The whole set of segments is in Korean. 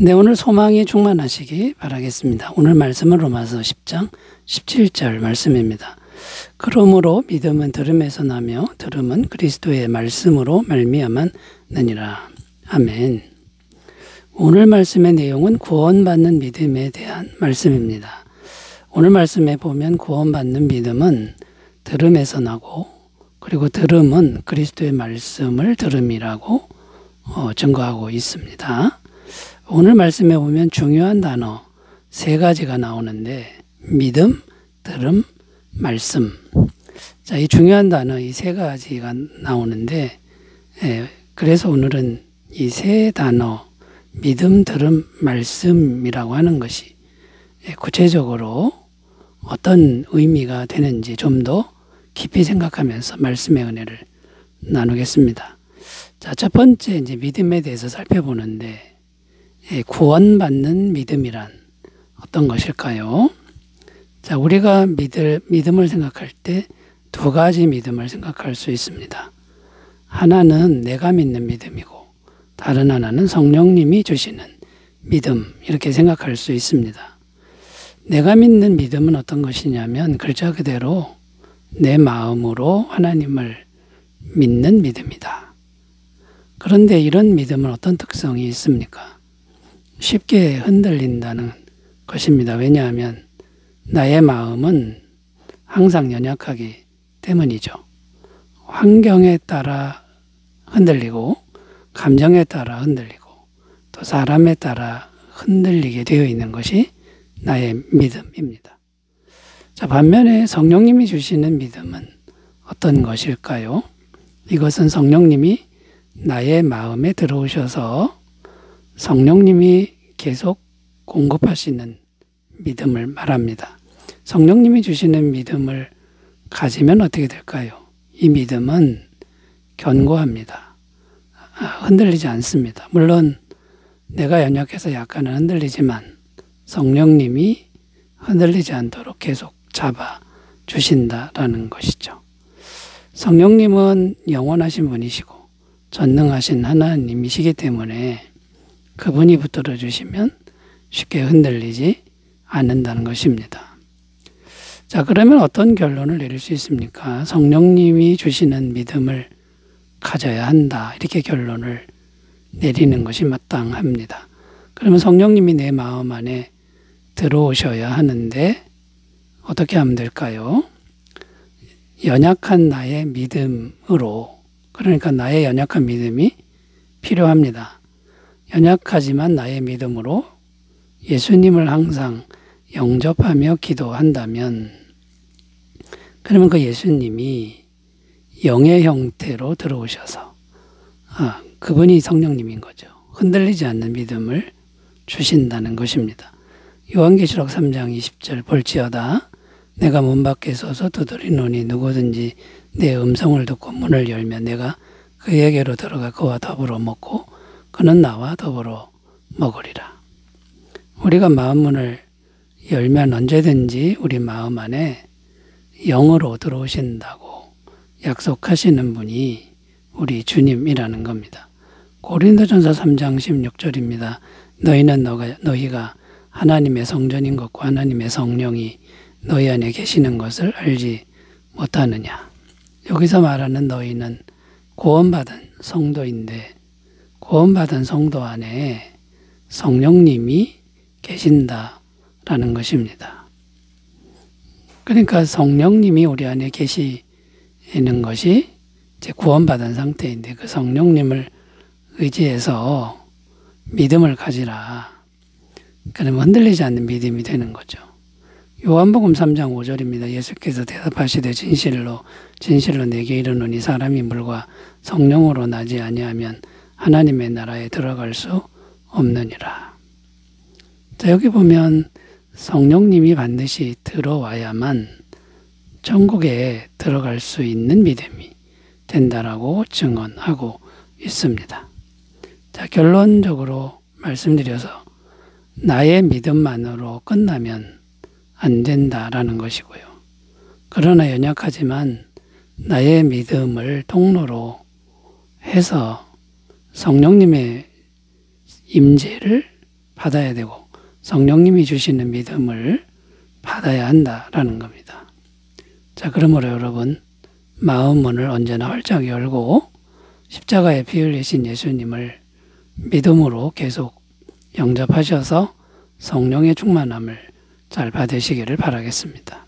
네, 오늘 소망이 충만하시기 바라겠습니다. 오늘 말씀은 로마서 10장 17절 말씀입니다. 그러므로 믿음은 들음에서 나며 들음은 그리스도의 말씀으로 말미암았느니라. 아멘. 오늘 말씀의 내용은 구원받는 믿음에 대한 말씀입니다. 오늘 말씀에 보면 구원받는 믿음은 들음에서 나고, 그리고 들음은 그리스도의 말씀을 들음이라고 증거하고 있습니다. 오늘 말씀에 보면 중요한 단어 세 가지가 나오는데 믿음, 들음, 말씀. 자, 이 중요한 단어 이 세 가지가 나오는데 그래서 오늘은 이 세 단어 믿음, 들음, 말씀이라고 하는 것이 구체적으로 어떤 의미가 되는지 좀 더 깊이 생각하면서 말씀의 은혜를 나누겠습니다. 자, 첫 번째 이제 믿음에 대해서 살펴보는데 구원받는 믿음이란 어떤 것일까요? 자, 우리가 믿음을 생각할 때 두 가지 믿음을 생각할 수 있습니다. 하나는 내가 믿는 믿음이고 다른 하나는 성령님이 주시는 믿음, 이렇게 생각할 수 있습니다. 내가 믿는 믿음은 어떤 것이냐면 글자 그대로 내 마음으로 하나님을 믿는 믿음이다. 그런데 이런 믿음은 어떤 특성이 있습니까? 쉽게 흔들린다는 것입니다. 왜냐하면 나의 마음은 항상 연약하기 때문이죠. 환경에 따라 흔들리고 감정에 따라 흔들리고 또 사람에 따라 흔들리게 되어 있는 것이 나의 믿음입니다. 자, 반면에 성령님이 주시는 믿음은 어떤 것일까요? 이것은 성령님이 나의 마음에 들어오셔서 성령님이 계속 공급하시는 믿음을 말합니다. 성령님이 주시는 믿음을 가지면 어떻게 될까요? 이 믿음은 견고합니다. 흔들리지 않습니다. 물론 내가 연약해서 약간은 흔들리지만 성령님이 흔들리지 않도록 계속 잡아 주신다라는 것이죠. 성령님은 영원하신 분이시고 전능하신 하나님이시기 때문에 그분이 붙들어 주시면 쉽게 흔들리지 않는다는 것입니다. 자, 그러면 어떤 결론을 내릴 수 있습니까? 성령님이 주시는 믿음을 가져야 한다, 이렇게 결론을 내리는 것이 마땅합니다. 그러면 성령님이 내 마음 안에 들어오셔야 하는데 어떻게 하면 될까요? 연약한 나의 믿음으로, 그러니까 나의 연약한 믿음이 필요합니다. 연약하지만 나의 믿음으로 예수님을 항상 영접하며 기도한다면 그러면 그 예수님이 영의 형태로 들어오셔서 그분이 성령님인 거죠. 흔들리지 않는 믿음을 주신다는 것입니다. 요한계시록 3장 20절 볼지어다 내가 문 밖에 서서 두드리노니 누구든지 내 음성을 듣고 문을 열면 내가 그에게로 들어가 그와 더불어 먹고 그는 나와 더불어 먹으리라. 우리가 마음문을 열면 언제든지 우리 마음 안에 영으로 들어오신다고 약속하시는 분이 우리 주님이라는 겁니다. 고린도전서 3장 16절입니다. 너희가 하나님의 성전인 것과 하나님의 성령이 너희 안에 계시는 것을 알지 못하느냐. 여기서 말하는 너희는 구원받은 성도인데 구원받은 성도 안에 성령님이 계신다라는 것입니다. 그러니까 성령님이 우리 안에 계시는 것이 이제 구원받은 상태인데 그 성령님을 의지해서 믿음을 가지라. 그러면 흔들리지 않는 믿음이 되는 거죠. 요한복음 3장 5절입니다. 예수께서 대답하시되 진실로 내게 이르노니 사람이 물과 성령으로 나지 아니하면 하나님의 나라에 들어갈 수 없느니라. 자, 여기 보면 성령님이 반드시 들어와야만 천국에 들어갈 수 있는 믿음이 된다라고 증언하고 있습니다. 자, 결론적으로 말씀드려서 나의 믿음만으로 끝나면 안 된다라는 것이고요. 그러나 연약하지만 나의 믿음을 통로로 해서 성령님의 임재를 받아야 되고 성령님이 주시는 믿음을 받아야 한다라는 겁니다. 자, 그러므로 여러분 마음 문을 언제나 활짝 열고 십자가에 피 흘리신 예수님을 믿음으로 계속 영접하셔서 성령의 충만함을 잘 받으시기를 바라겠습니다.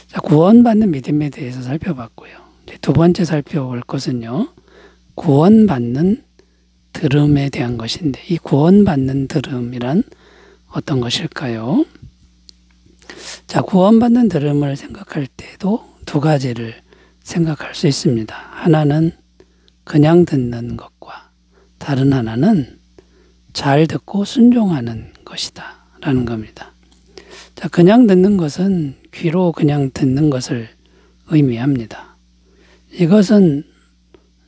자, 구원받는 믿음에 대해서 살펴봤고요. 이제 두 번째 살펴볼 것은요. 구원받는 들음에 대한 것인데 이 구원받는 들음이란 어떤 것일까요? 자, 구원받는 들음을 생각할 때도 두 가지를 생각할 수 있습니다. 하나는 그냥 듣는 것과 다른 하나는 잘 듣고 순종하는 것이다 라는 겁니다. 자, 그냥 듣는 것은 귀로 그냥 듣는 것을 의미합니다. 이것은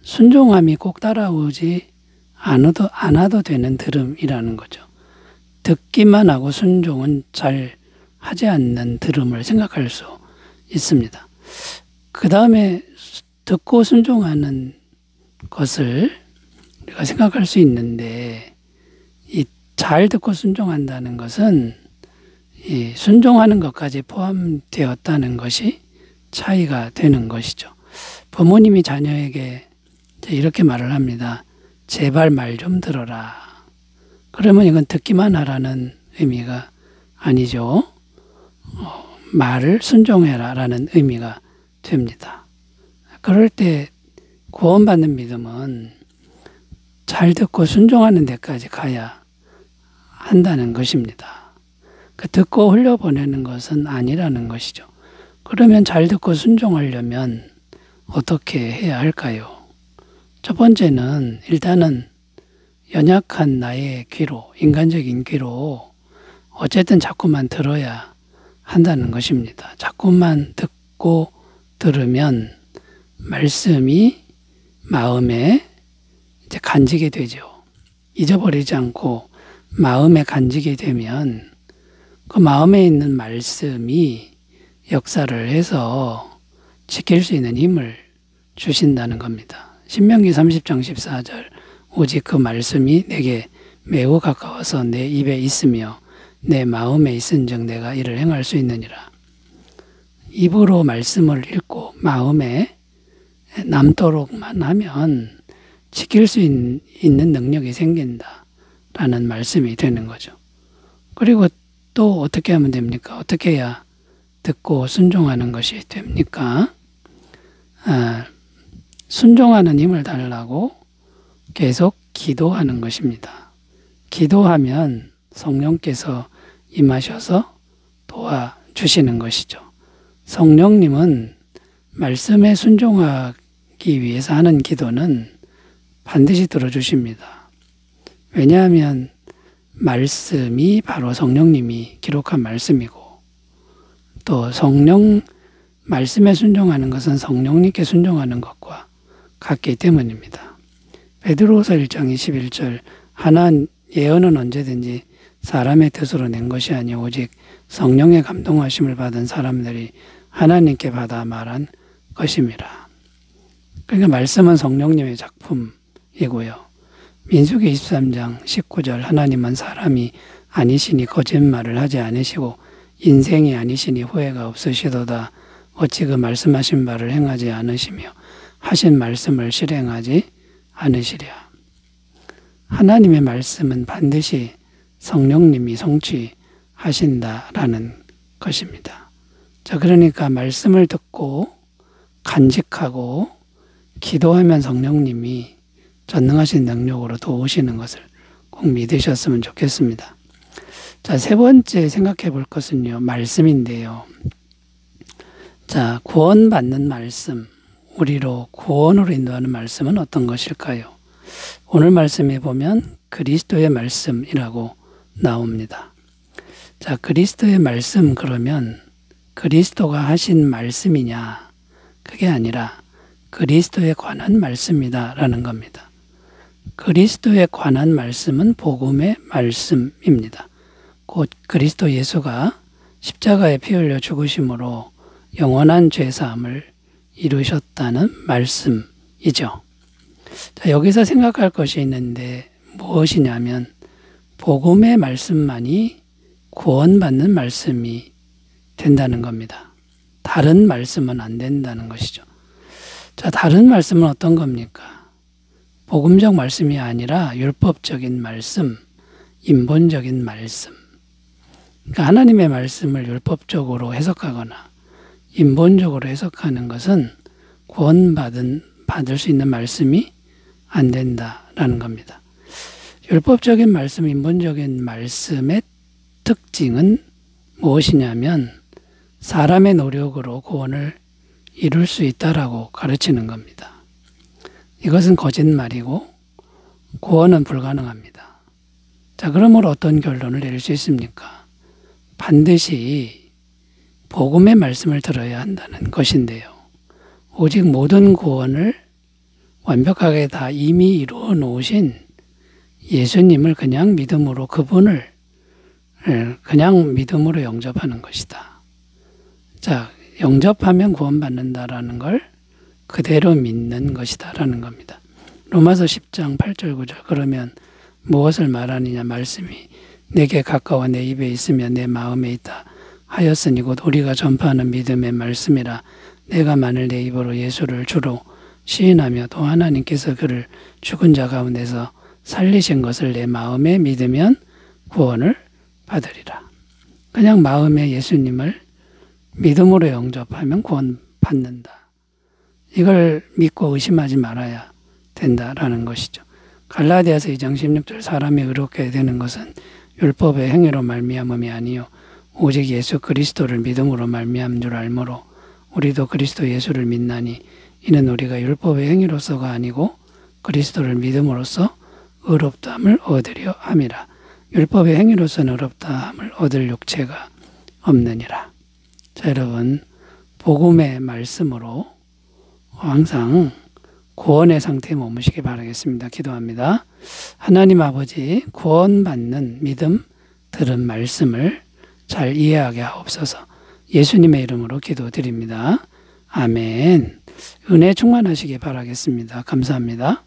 순종함이 꼭 따라오지 않아도 되는 들음이라는 거죠. 듣기만 하고 순종은 잘 하지 않는 들음을 생각할 수 있습니다. 그 다음에 듣고 순종하는 것을 우리가 생각할 수 있는데 이 잘 듣고 순종한다는 것은 이 순종하는 것까지 포함되었다는 것이 차이가 되는 것이죠. 부모님이 자녀에게 이렇게 말을 합니다. 제발 말 좀 들어라. 그러면 이건 듣기만 하라는 의미가 아니죠. 말을 순종해라 라는 의미가 됩니다. 그럴 때 구원받는 믿음은 잘 듣고 순종하는 데까지 가야 한다는 것입니다. 그 듣고 흘려보내는 것은 아니라는 것이죠. 그러면 잘 듣고 순종하려면 어떻게 해야 할까요? 첫 번째는 일단은 연약한 나의 귀로, 인간적인 귀로 어쨌든 자꾸만 들어야 한다는 것입니다. 자꾸만 듣고 들으면 말씀이 마음에 이제 간직이 되죠. 잊어버리지 않고 마음에 간직이 되면 그 마음에 있는 말씀이 역사를 해서 지킬 수 있는 힘을 주신다는 겁니다. 신명기 30장 14절 오직 그 말씀이 내게 매우 가까워서 내 입에 있으며 내 마음에 있은즉 내가 이를 행할 수 있느니라. 입으로 말씀을 읽고 마음에 남도록만 하면 지킬 수 있는 능력이 생긴다라는 말씀이 되는 거죠. 그리고 또 어떻게 하면 됩니까? 어떻게 해야 듣고 순종하는 것이 됩니까? 순종하는 힘을 달라고 계속 기도하는 것입니다. 기도하면 성령께서 임하셔서 도와주시는 것이죠. 성령님은 말씀에 순종하기 위해서 하는 기도는 반드시 들어주십니다. 왜냐하면 말씀이 바로 성령님이 기록한 말씀이고 또 말씀에 순종하는 것은 성령님께 순종하는 것과 같기 때문입니다. 베드로후서 1장 21절 하나 예언은 언제든지 사람의 뜻으로 낸 것이 아니오 오직 성령의 감동하심을 받은 사람들이 하나님께 받아 말한 것임이라. 그러니까 말씀은 성령님의 작품이고요. 민수기 23장 19절 하나님은 사람이 아니시니 거짓말을 하지 않으시고 인생이 아니시니 후회가 없으시도다. 어찌 그 말씀하신 바를 행하지 않으시며 하신 말씀을 실행하지 않으시랴. 하나님의 말씀은 반드시 성령님이 성취하신다라는 것입니다. 자, 그러니까 말씀을 듣고 간직하고 기도하면 성령님이 전능하신 능력으로 도우시는 것을 꼭 믿으셨으면 좋겠습니다. 자, 세 번째 생각해 볼 것은요, 말씀인데요. 자, 구원받는 말씀, 우리로 구원으로 인도하는 말씀은 어떤 것일까요? 오늘 말씀에 보면 그리스도의 말씀이라고 나옵니다. 자, 그리스도의 말씀 그러면 그리스도가 하신 말씀이냐? 그게 아니라 그리스도에 관한 말씀이다라는 겁니다. 그리스도에 관한 말씀은 복음의 말씀입니다. 곧 그리스도 예수가 십자가에 피 흘려 죽으심으로 영원한 죄사함을 이루셨다는 말씀이죠. 자, 여기서 생각할 것이 있는데 무엇이냐면 복음의 말씀만이 구원받는 말씀이 된다는 겁니다. 다른 말씀은 안 된다는 것이죠. 자, 다른 말씀은 어떤 겁니까? 복음적 말씀이 아니라 율법적인 말씀, 인본적인 말씀. 그러니까 하나님의 말씀을 율법적으로 해석하거나 인본적으로 해석하는 것은 받을 수 있는 말씀이 안 된다라는 겁니다. 율법적인 말씀, 인본적인 말씀의 특징은 무엇이냐면 사람의 노력으로 구원을 이룰 수 있다라고 가르치는 겁니다. 이것은 거짓말이고 구원은 불가능합니다. 자, 그러므로 어떤 결론을 내릴 수 있습니까? 반드시 복음의 말씀을 들어야 한다는 것인데요. 오직 모든 구원을 완벽하게 다 이미 이루어 놓으신 예수님을 그냥 믿음으로 그분을 그냥 믿음으로 영접하는 것이다. 자, 영접하면 구원받는다라는 걸 그대로 믿는 것이다라는 겁니다. 로마서 10장 8절 9절 그러면 무엇을 말하느냐 말씀이 내게 가까워 내 입에 있으며 내 마음에 있다 하였으니 곧 우리가 전파하는 믿음의 말씀이라. 내가 만일 내 입으로 예수를 주로 시인하며 또 하나님께서 그를 죽은 자 가운데서 살리신 것을 내 마음에 믿으면 구원을 받으리라. 그냥 마음에 예수님을 믿음으로 영접하면 구원받는다. 이걸 믿고 의심하지 말아야 된다라는 것이죠. 갈라디아서 2장 16절 사람이 의롭게 되는 것은 율법의 행위로 말미암음이 아니요 오직 예수 그리스도를 믿음으로 말미암은 줄 알므로 우리도 그리스도 예수를 믿나니 이는 우리가 율법의 행위로서가 아니고 그리스도를 믿음으로써 의롭다함을 얻으려 함이라. 율법의 행위로서는 의롭다함을 얻을 육체가 없느니라. 자, 여러분 복음의 말씀으로 항상 구원의 상태에 머무시기 바라겠습니다. 기도합니다. 하나님 아버지, 구원받는 믿음, 들은 말씀을 잘 이해하게 하옵소서. 예수님의 이름으로 기도드립니다. 아멘. 은혜 충만하시기 바라겠습니다. 감사합니다.